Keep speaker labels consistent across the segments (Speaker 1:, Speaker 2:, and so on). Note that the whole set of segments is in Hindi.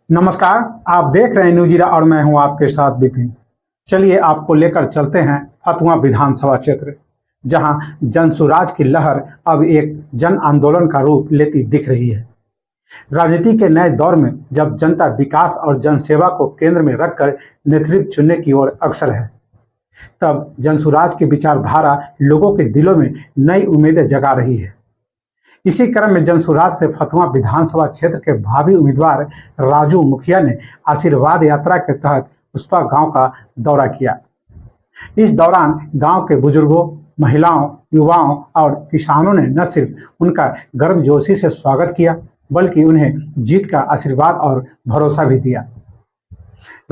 Speaker 1: नमस्कार। आप देख रहे हैं न्यूजीरा और मैं हूं आपके साथ विपिन। चलिए आपको लेकर चलते हैं फतुहा विधानसभा क्षेत्र, जहां जनसुराज की लहर अब एक जन आंदोलन का रूप लेती दिख रही है। राजनीति के नए दौर में जब जनता विकास और जनसेवा को केंद्र में रखकर नेतृत्व चुनने की ओर अग्रसर है, तब जनसुराज की विचारधारा लोगों के दिलों में नई उम्मीदें जगा रही है। इसी क्रम में जनसुराज से फतुहा विधानसभा क्षेत्र के भावी उम्मीदवार राजू मुखिया ने आशीर्वाद यात्रा के तहत उसपा गांव का दौरा किया। इस दौरान गांव के बुजुर्गों, महिलाओं, युवाओं और किसानों ने न सिर्फ उनका गर्मजोशी से स्वागत किया, बल्कि उन्हें जीत का आशीर्वाद और भरोसा भी दिया।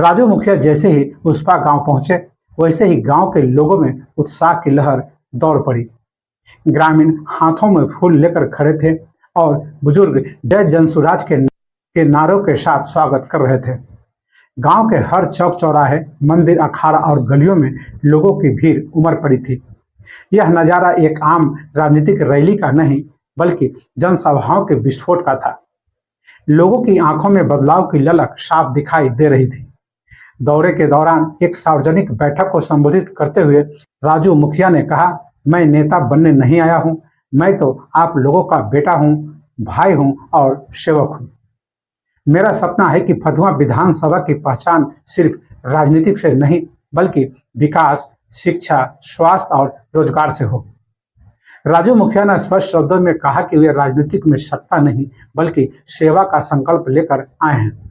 Speaker 1: राजू मुखिया जैसे ही उसपा गांव पहुंचे, वैसे ही गांव के लोगों में उत्साह की लहर दौड़ पड़ी। ग्रामीण हाथों में फूल लेकर खड़े थे और बुजुर्ग जय जनसुराज के नारों के साथ स्वागत कर रहे थे। गांव के हर चौक चौराहे, मंदिर, अखाड़ा और गलियों में लोगों की भीड़ उमड़ पड़ी थी। यह नज़ारा एक आम राजनीतिक रैली का नहीं, बल्कि जनसभाओं के विस्फोट का था। लोगों की आंखों में बदलाव की ललक साफ दिखाई दे रही थी। दौरे के दौरान एक सार्वजनिक बैठक को संबोधित करते हुए राजू मुखिया ने कहा, मैं नेता बनने नहीं आया हूं, मैं तो आप लोगों का बेटा हूं, भाई हूं और सेवक हूं। मेरा सपना है कि फतुहा विधानसभा की पहचान सिर्फ राजनीतिक से नहीं, बल्कि विकास, शिक्षा, स्वास्थ्य और रोजगार से हो। राजू मुखिया ने स्पष्ट शब्दों में कहा कि वे राजनीतिक में सत्ता नहीं, बल्कि सेवा का संकल्प लेकर आए हैं।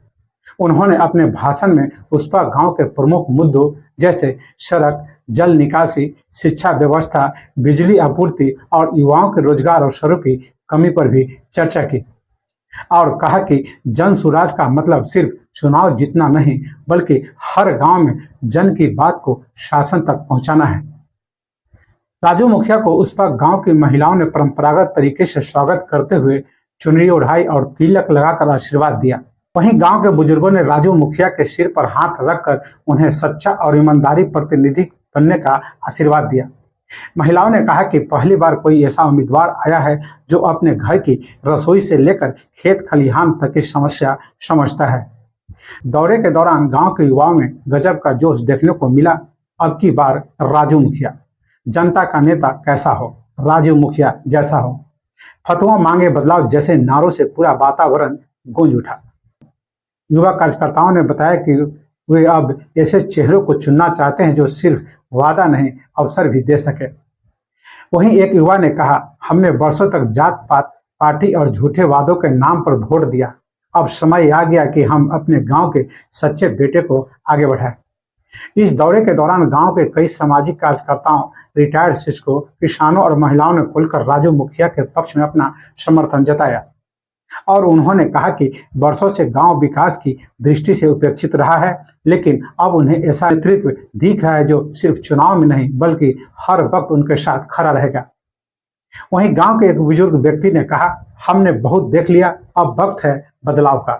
Speaker 1: उन्होंने अपने भाषण में उसपा गांव के प्रमुख मुद्दों जैसे सड़क, जल निकासी, शिक्षा व्यवस्था, बिजली आपूर्ति और युवाओं के रोजगार अवसरों की कमी पर भी चर्चा की और कहा कि जन सुराज का मतलब सिर्फ चुनाव जीतना नहीं, बल्कि हर गांव में जन की बात को शासन तक पहुंचाना है। राजू मुखिया को उसपा गांव की महिलाओं ने परंपरागत तरीके से स्वागत करते हुए चुनरी ओढ़ाई और तिलक लगाकर आशीर्वाद दिया। वहीं गांव के बुजुर्गों ने राजू मुखिया के सिर पर हाथ रखकर उन्हें सच्चा और ईमानदारी प्रतिनिधि बनने का आशीर्वाद दिया। महिलाओं ने कहा कि पहली बार कोई ऐसा उम्मीदवार आया है जो अपने घर की रसोई से लेकर खेत खलिहान तक की समस्या समझता है। दौरे के दौरान गांव के युवाओं में गजब का जोश देखने को मिला। अब की बार राजू मुखिया, जनता का नेता कैसा हो, राजू मुखिया जैसा हो। फतुहा मांगे बदलाव जैसे नारों से पूरा वातावरण गूंज उठा। युवा कार्यकर्ताओं ने बताया कि वे अब ऐसे चेहरों को चुनना चाहते हैं जो सिर्फ वादा नहीं, अवसर भी दे सके। वहीं एक युवा ने कहा, हमने वर्षों तक जात पात, पार्टी और झूठे वादों के नाम पर वोट दिया। अब समय आ गया कि हम अपने गांव के सच्चे बेटे को आगे बढ़ाएं। इस दौरे के दौरान गांव के कई सामाजिक कार्यकर्ताओं, रिटायर्ड शिक्षकों, किसानों और महिलाओं ने खुलकर राजू मुखिया के पक्ष में अपना समर्थन जताया और उन्होंने कहा कि वर्षों से गांव विकास की दृष्टि से उपेक्षित रहा है, लेकिन अब उन्हें ऐसा नेतृत्व दिख रहा है जो सिर्फ चुनाव में नहीं, बल्कि हर वक्त उनके साथ खड़ा रहेगा। वहीं गांव के एक बुजुर्ग व्यक्ति ने कहा, हमने बहुत देख लिया, अब वक्त है बदलाव का।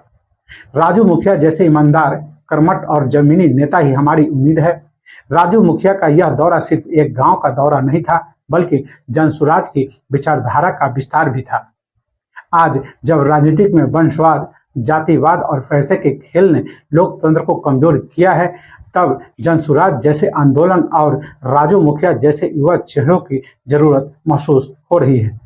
Speaker 1: राजू मुखिया जैसे ईमानदार, कर्मठ और जमीनी नेता ही हमारी उम्मीद है। राजू मुखिया का यह दौरा सिर्फ एक गांव का दौरा नहीं था, बल्कि जनसुराज की विचारधारा का विस्तार भी था। आज जब राजनीतिक में वंशवाद, जातिवाद और पैसे के खेल ने लोकतंत्र को कमजोर किया है, तब जनसुराज जैसे आंदोलन और राजू मुखिया जैसे युवा चेहरों की जरूरत महसूस हो रही है।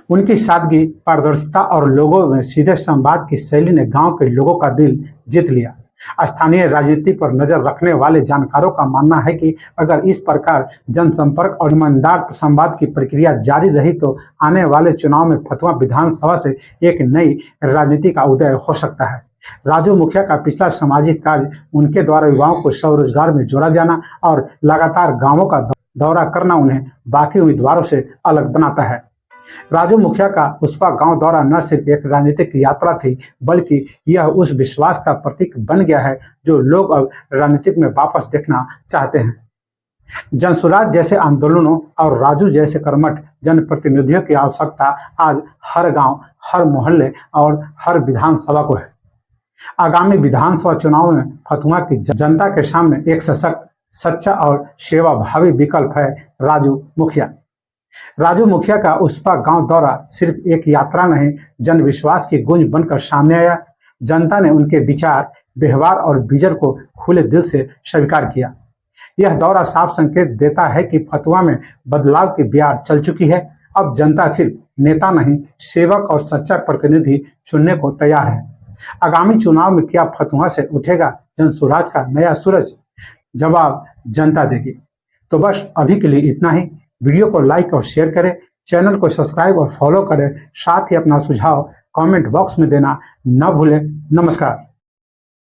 Speaker 1: उनकी सादगी, पारदर्शिता और लोगों में सीधे संवाद की शैली ने गांव के लोगों का दिल जीत लिया। स्थानीय राजनीति पर नजर रखने वाले जानकारों का मानना है कि अगर इस प्रकार जनसंपर्क और ईमानदार संवाद की प्रक्रिया जारी रही तो आने वाले चुनाव में फतुहा विधानसभा से एक नई राजनीति का उदय हो सकता है। राजू मुखिया का पिछला सामाजिक कार्य, उनके द्वारा युवाओं को स्वरोजगार में जोड़ा जाना और लगातार गांवों का दौरा करना उन्हें बाकी उम्मीदवारों से अलग बनाता है। राजू मुखिया का उसपा गांव दौरा न सिर्फ एक राजनीतिक यात्रा थी, बल्कि यह उस विश्वास का प्रतीक बन गया है जो लोग अब राजनीतिक में वापस देखना चाहते हैं। जनसुराज जैसे आंदोलनों और राजू जैसे कर्मठ जनप्रतिनिधियों की आवश्यकता आज हर गांव, हर मोहल्ले और हर विधानसभा को है। आगामी विधानसभा चुनाव में फतुहा की जनता के सामने एक सशक्त, सच्चा और सेवाभावी विकल्प है राजू मुखिया। राजू मुखिया का उसपा गांव दौरा सिर्फ एक यात्रा नहीं, जन विश्वास की गूंज बनकर सामने आया। जनता ने उनके विचार, व्यवहार और विजन को खुले दिल से स्वीकार किया। यह दौरा साफ संकेत देता है कि फतुहा में बदलाव की ब्यार चल चुकी है। अब जनता सिर्फ नेता नहीं, सेवक और सच्चा प्रतिनिधि चुनने को तैयार है। आगामी चुनाव में क्या फतुहा से उठेगा जनसुराज का नया सूरज? जवाब जनता देगी। तो बस अभी के लिए इतना ही। वीडियो को लाइक और शेयर करें, चैनल को सब्सक्राइब और फॉलो करें, साथ ही अपना सुझाव कमेंट बॉक्स में देना न भूलें। नमस्कार।